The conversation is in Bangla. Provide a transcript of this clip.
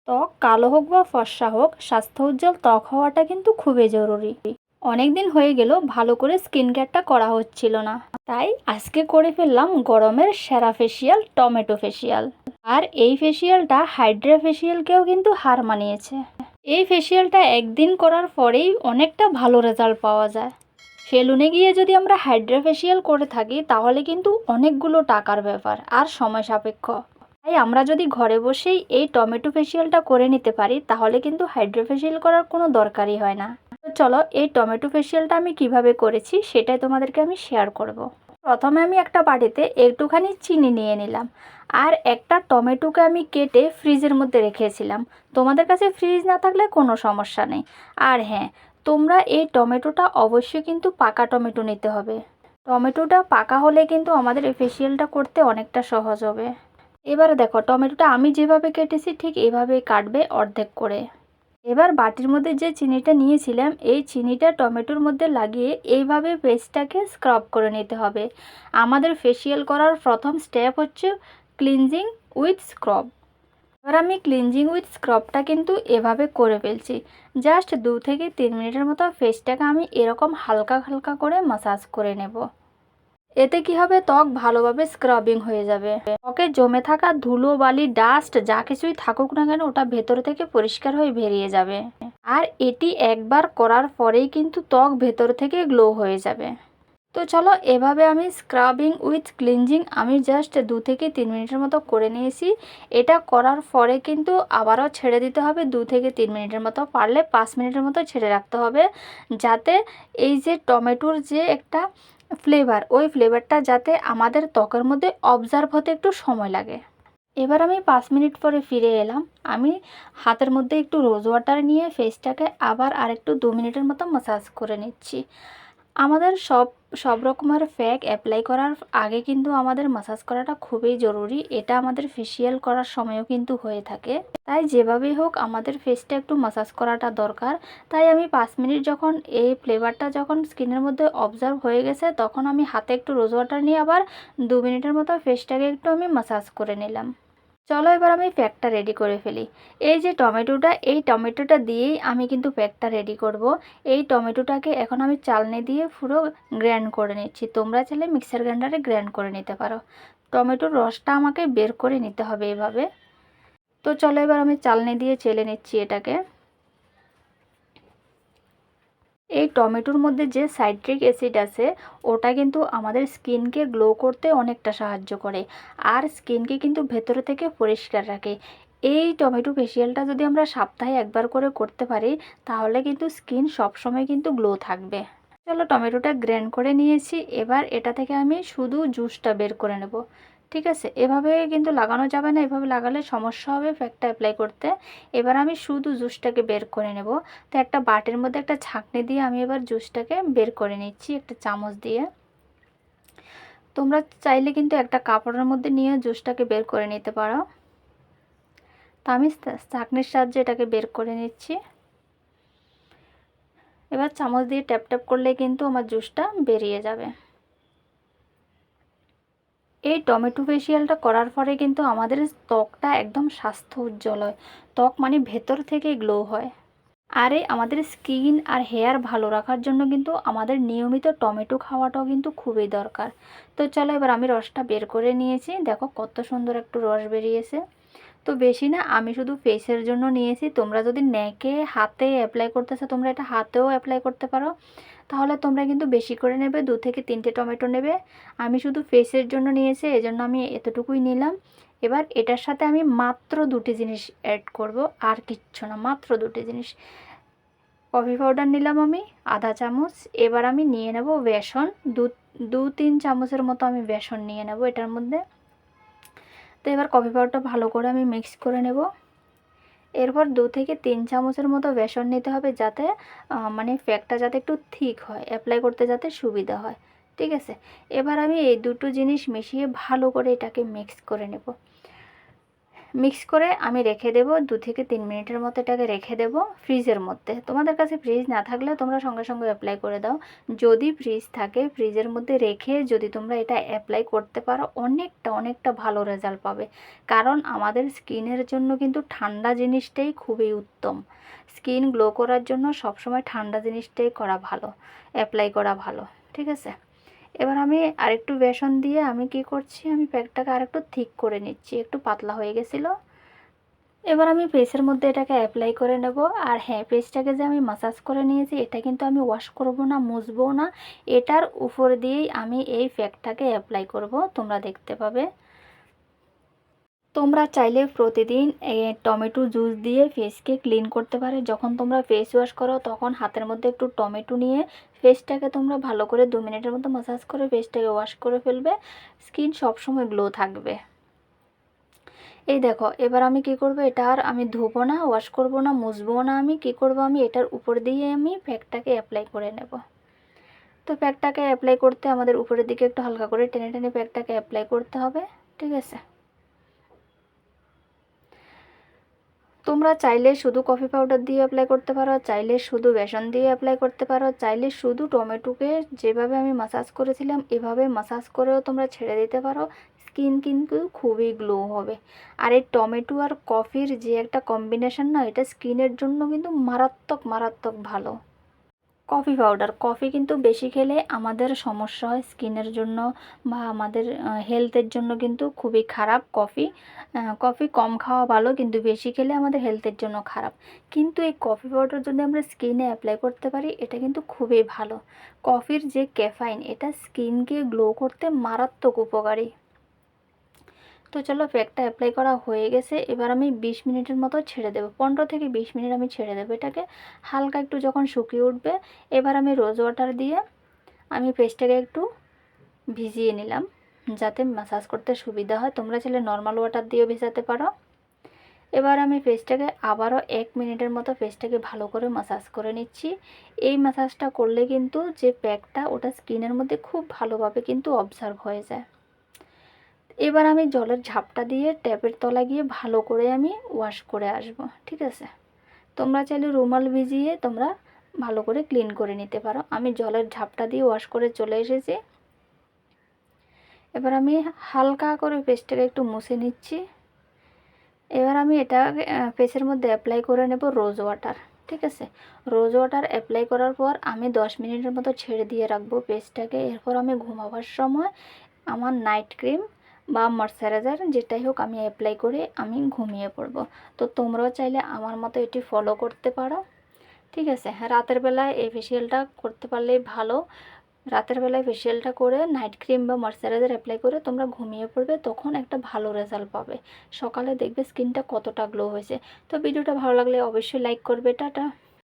ত্বক কালো হোক বা ফর্সা হোক, স্বাস্থ্য উজ্জ্বল ত্বক হওয়াটা কিন্তু খুবই জরুরি। অনেক দিন হয়ে গেল ভালো করে স্কিন কেয়ারটা করা হচ্ছিল না, তাই আজকে করে ফেললাম গরমের সেরা ফেসিয়াল, টমেটো ফেসিয়াল। আর এই ফেসিয়ালটা হাইড্রা ফেসিয়ালকেও কিন্তু হার মানিয়েছে। এই ফেসিয়ালটা একদিন করার পরেই অনেকটা ভালো রেজাল্ট পাওয়া যায়। সেলুনে গিয়ে যদি আমরা হাইড্রা ফেসিয়াল করে থাকি তাহলে কিন্তু অনেকগুলো টাকার ব্যাপার আর সময় সাপেক্ষ। তাই আমরা যদি ঘরে বসেই এই টমেটো ফেসিয়ালটা করে নিতে পারি তাহলে কিন্তু হাইড্রা ফেসিয়াল করার কোনো দরকারই হয় না। তো চলো, এই টমেটো ফেসিয়ালটা আমি কিভাবে করেছি সেটাই তোমাদেরকে আমি শেয়ার করব। প্রথমে আমি একটা বাটিতে একটুখানি চিনি নিয়ে নিলাম, আর একটা টমেটোকে আমি কেটে ফ্রিজের মধ্যে রেখেছিলাম। তোমাদের কাছে ফ্রিজ না থাকলে কোনো সমস্যা নেই। আর হ্যাঁ, তোমরা এই টমেটোটা অবশ্যই কিন্তু পাকা টমেটো নিতে হবে। টমেটোটা পাকা হলে কিন্তু আমাদের এই ফেসিয়ালটা করতে অনেকটা সহজ হবে। এবারে দেখো, টমেটোটা আমি যেভাবে কেটেছি ঠিক এইভাবেই কাটবে, অর্ধেক করে। এবার বাটির মধ্যে যে চিনিটা নিয়েছিলাম এই চিনিটা টমেটোর মধ্যে লাগিয়ে এইভাবে ফেসটাকে স্ক্রাব করে নিতে হবে। আমাদের ফেসিয়াল করার প্রথম স্টেপ হচ্ছে ক্লিনজিং উইথ স্ক্রাব। এবার আমি ক্লিনজিং উইথ স্ক্রাবটা কিন্তু এভাবে করে ফেলছি। জাস্ট 2 থেকে 3 মিনিটের মতো ফেসটাকে আমি এরকম হালকা হালকা করে মাসাজ করে নেব। এতে কি হবে, ত্বক ভালোভাবে স্ক্রাবিং হয়ে যাবে। ত্বকে জমে থাকা ধুলো বালি ডাস্ট যা কিছুই থাকুক না কেন ওটা ভেতর থেকে পরিষ্কার হয়ে বেরিয়ে যাবে। আর এটি একবার করার পরেই কিন্তু ত্বক ভেতর থেকে গ্লো হয়ে যাবে। তো চলো, এভাবে আমি স্ক্রাবিং উইথ ক্লিনজিং আমি জাস্ট 2 থেকে 3 মিনিটের মতো করে নিয়েছি। এটা করার পরে কিন্তু আবারও ছেড়ে দিতে হবে 2 থেকে 3 মিনিটের মতো, পারলে 5 মিনিটের মতো ছেড়ে রাখতে হবে, যাতে এই যে টমেটোর যে একটা ফ্লেভার, ওই ফ্লেভারটা যাতে আমাদের ত্বকের মধ্যে অবজার্ভ হতে একটু সময় লাগে। এবার আমি 5 মিনিট পরে ফিরে এলাম। আমি হাতের মধ্যে একটু রোজ ওয়াটার নিয়ে ফেসটাকে আবার আরেকটু 2 মিনিটের মতো ম্যাসাজ করে নিচ্ছি। আমাদের সব রকমের প্যাক অ্যাপ্লাই করার আগে কিন্তু আমাদের ম্যাসাজ করাটা খুবই জরুরি। এটা আমাদের ফেসিয়াল করার সময়ও কিন্তু হয়ে থাকে। তাই যেভাবেই হোক আমাদের ফেসটা একটু ম্যাসাজ করাটা দরকার। তাই আমি 5 মিনিট যখন এই ফ্লেভারটা যখন স্কিনের মধ্যে অবজার্ভ হয়ে গেছে তখন আমি হাতে একটু রোজ ওয়াটার নিয়ে আবার 2 মিনিটের মতো ফেসটাকে একটু আমি ম্যাসাজ করে নিলাম। চলো, এবার আমি প্যাকটা রেডি করে ফেলি। এই যে টমেটোটা, এই টমেটোটা দিয়েই আমি কিন্তু প্যাকটা রেডি করব। এই টমেটোটাকে এখন আমি চালনি দিয়ে পুরো গ্র্যান্ড করে নিচ্ছি। তোমরা চাইলে মিক্সার গ্রাইন্ডারে গ্র্যান্ড করে নিতে পারো। টমেটোর রসটা আমাকে বের করে নিতে হবে এভাবে। তো চলো, এবার আমি চালনি দিয়ে চেলে নিচ্ছি এটাকে। এই টমেটোর মধ্যে যে সাইট্রিক অ্যাসিড আছে ওটা কিন্তু আমাদের স্কিনকে গ্লো করতে অনেকটা সাহায্য করে, আর স্কিনকে কিন্তু ভেতরে থেকে পরিষ্কার রাখে। এই টমেটো ফেসিয়ালটা যদি আমরা সপ্তাহে একবার করে করতে পারি তাহলে কিন্তু স্কিন সবসময় কিন্তু গ্লো থাকবে। চলো, টমেটোটা গ্র্যান্ড করে নিয়েছি। এবার এটা থেকে আমি শুধু জুসটা বের করে নেব। ঠিক আছে, এভাবে কিন্তু লাগানো যাবে না, এভাবে লাগালে সমস্যা হবে প্যাকটা অ্যাপ্লাই করতে। এবার আমি শুধু জুসটাকে বের করে নেব। তো একটা বাটির মধ্যে একটা ছাঁকনি দিয়ে আমি এবার জুসটাকে বের করে নিচ্ছি একটা চামচ দিয়ে। তোমরা চাইলে কিন্তু একটা কাপড়ের মধ্যে নিয়ে জুসটাকে বের করে নিতে পারো। তো আমি ছাঁকনির সাহায্যে এটাকে বের করে নিচ্ছি। এবার চামচ দিয়ে ট্যাপ ট্যাপ করলে কিন্তু আমার জুসটা বেরিয়ে যাবে। এই টমেটো ফেসিয়ালটা করার পরে কিন্তু আমাদের ত্বকটা একদম স্বাস্থ্য উজ্জ্বল হয়। ত্বক মানে ভেতর থেকে গ্লো হয়। আর এই আমাদের স্কিন আর হেয়ার ভালো রাখার জন্য কিন্তু আমাদের নিয়মিত টমেটো খাওয়াটাও কিন্তু খুবই দরকার। তো চলো, এবার আমি রসটা বের করে নিয়েছি। দেখো কত সুন্দর একটু রস বেরিয়েছে। তো বেশি না, আমি শুধু ফেসের জন্য নিয়েছি। তোমরা যদি নেকে হাতে অ্যাপ্লাই করতেছো তোমরা এটা হাতেও অ্যাপ্লাই করতে পারো। তাহলে তোমরা কিন্তু বেশি করে নেবে, 2 থেকে 3টে টমেটো নেবে। আমি শুধু ফেসের জন্য নিয়েছি, এজন্য আমি এতটুকুই নিলাম। এবার এটার সাথে আমি মাত্র 2টি জিনিস অ্যাড করব, আর কিচ্ছু না, মাত্র 2টি জিনিস। কফি পাউডার নিলাম আমি আধা চামচ। এবার আমি নিয়ে নেব বেসন, 2-3 চামচের মতো আমি বেসন নিয়ে নেব এটার মধ্যে। তো এবার কফি পাউডারটা ভালো করে আমি মিক্স করে নেব। এরপর 2 থেকে 3 চামচের মতো বেসন নিতে হবে, যাতে মানে প্যাকটা যাতে একটু থিক হয়, অ্যাপ্লাই করতে যাতে সুবিধা হয়। ঠিক আছে, এবার আমি এই দুটো জিনিস মিশিয়ে ভালো করে এটাকে মিক্স করে নেব। মিক্স করে আমি রেখে দেব 2 থেকে 3 মিনিটের মতো এটাকে রেখে দেব ফ্রিজের মধ্যে। তোমাদের কাছে ফ্রিজ না থাকলে তোমরা সঙ্গে সঙ্গে অ্যাপ্লাই করে দাও। যদি ফ্রিজ থাকে ফ্রিজের মধ্যে রেখে যদি তোমরা এটা অ্যাপ্লাই করতে পারো অনেকটা ভালো রেজাল্ট পাবে। কারণ আমাদের স্কিনের জন্য কিন্তু ঠান্ডা জিনিসটাই খুবই উত্তম। স্কিন গ্লো করার জন্য সবসময় ঠান্ডা জিনিসটাই করা ভালো, অ্যাপ্লাই করা ভালো। ঠিক আছে, এবার আমি আরেকটু বেসন দিয়ে আমি কি করছি, আমি প্যাকটাকে আরেকটু থিক করে নিচ্ছি, একটু পাতলা হয়ে গেছিলো। এবার আমি ফেসের মধ্যে এটাকে অ্যাপ্লাই করে নেব। আর হ্যাঁ, ফেসটাকে যে আমি মাসাজ করে নিয়েছি এটা কিন্তু আমি ওয়াশ করব না, মুছবো না, এটার উপর দিয়েই আমি এই প্যাকটাকে অ্যাপ্লাই করব, তোমরা দেখতে পাবে। তোমরা চাইলে প্রতিদিন টমেটো জুস দিয়ে ফেসকে ক্লিন করতে পারো। যখন তোমরা ফেস ওয়াশ করো তখন হাতের মধ্যে একটু টমেটো নিয়ে ফেসটাকে তোমরা ভালো করে 2 মিনিটের মতো ম্যাসাজ করে ফেসটাকে ওয়াশ করে ফেলবে। স্কিন সবসময় গ্লো থাকবে। এই দেখো, এবার আমি কি করব, এটা আর আমি ধুবো না, ওয়াশ করব না, মুছবো না, আমি কি করব, আমি এটার উপর দিয়ে আমি প্যাকটাকে অ্যাপ্লাই করে নেব। তো প্যাকটাকে অ্যাপ্লাই করতে আমাদের উপরের দিকে একটু হালকা করে টেনে টেনে প্যাকটাকে অ্যাপ্লাই করতে হবে। ঠিক আছে, তোমরা চাইলে শুধু কফি পাউডার দিয়ে অ্যাপ্লাই করতে পারো, চাইলে শুধু বেসন দিয়ে অ্যাপ্লাই করতে পারো, চাইলে শুধু টমেটোকে যেভাবে আমি মাসাজ করেছিলাম এভাবে মাসাজ করেও তোমরা ছেড়ে দিতে পারো। স্কিন কিন্তু খুবই গ্লো হবে। আর এই টমেটো আর কফির যে একটা কম্বিনেশন না, এটা স্কিনের জন্য কিন্তু মারাত্মক ভালো। কফি পাউডার, কফি কিন্তু বেশি খেলে আমাদের সমস্যা হয় স্কিনের জন্য বা আমাদের হেলথের জন্য কিন্তু খুবই খারাপ। কফি কম খাওয়া ভালো, কিন্তু বেশি খেলে আমাদের হেলথের জন্য খারাপ। কিন্তু এই কফি পাউডার যদি আমরা স্কিনে অ্যাপ্লাই করতে পারি এটা কিন্তু খুবই ভালো। কফির যে ক্যাফাইন এটা স্কিনকে গ্লো করতে মারাত্মক উপকারী। তো চলো, প্যাকটা অ্যাপ্লাই করা হয়ে গেছে। এবার আমি 20 মিনিটের মতো ছেড়ে দেবো, 15 থেকে 20 মিনিট আমি ছেড়ে দেবো এটাকে। হালকা একটু যখন শুকিয়ে উঠবে এবার আমি রোজ ওয়াটার দিয়ে আমি ফেসটাকে একটু ভিজিয়ে নিলাম যাতে ম্যাসাজ করতে সুবিধা হয়। তোমরা চাইলে নর্মাল ওয়াটার দিয়েও ভেজাতে পারো। এবার আমি ফেসটাকে আবারও 1 মিনিটের মতো ফেসটাকে ভালো করে ম্যাসাজ করে নিচ্ছি। এই ম্যাসাজটা করলে কিন্তু যে প্যাকটা ওটা স্কিনের মধ্যে খুব ভালোভাবে কিন্তু অবজার্ভ হয়ে যায়। এবার আমি জলের ঝাপটা দিয়ে ট্যাপের তলা গিয়ে ভালো করে আমি ওয়াশ করে আসব। ঠিক আছে, তোমরা চাইলে রুমাল ভিজিয়ে তোমরা ভালো করে ক্লিন করে নিতে পারো। আমি জলের ঝাপটা দিয়ে ওয়াশ করে চলে এসেছি। এবার আমি হালকা করে ফেসটাকে একটু মুছে নিচ্ছি। এবার আমি এটা ফেসের মধ্যে অ্যাপ্লাই করে নেব রোজ ওয়াটার। ঠিক আছে, রোজ ওয়াটার অ্যাপ্লাই করার পর আমি 10 মিনিটের মতো ছেড়ে দিয়ে রাখবো ফেসটাকে। এরপর আমি ঘুমাবার সময় আমার নাইট ক্রিম বা ময়শ্চারাইজার যেটাই হোক আমি অ্যাপ্লাই করে আমি ঘুমিয়ে পড়বো। তো তোমরাও চাইলে আমার মতো এটি ফলো করতে পারো। ঠিক আছে, রাতের বেলায় এই ফেসিয়ালটা করতে পারলেই ভালো। রাতের বেলায় ফেসিয়ালটা করে নাইট ক্রিম বা ময়শ্চারাইজার অ্যাপ্লাই করে তোমরা ঘুমিয়ে পড়বে, তখন একটা ভালো রেজাল্ট পাবে। সকালে দেখবে স্কিনটা কতটা গ্লো হয়েছে। তো ভিডিওটা ভালো লাগলে অবশ্যই লাইক করবে। টাটা।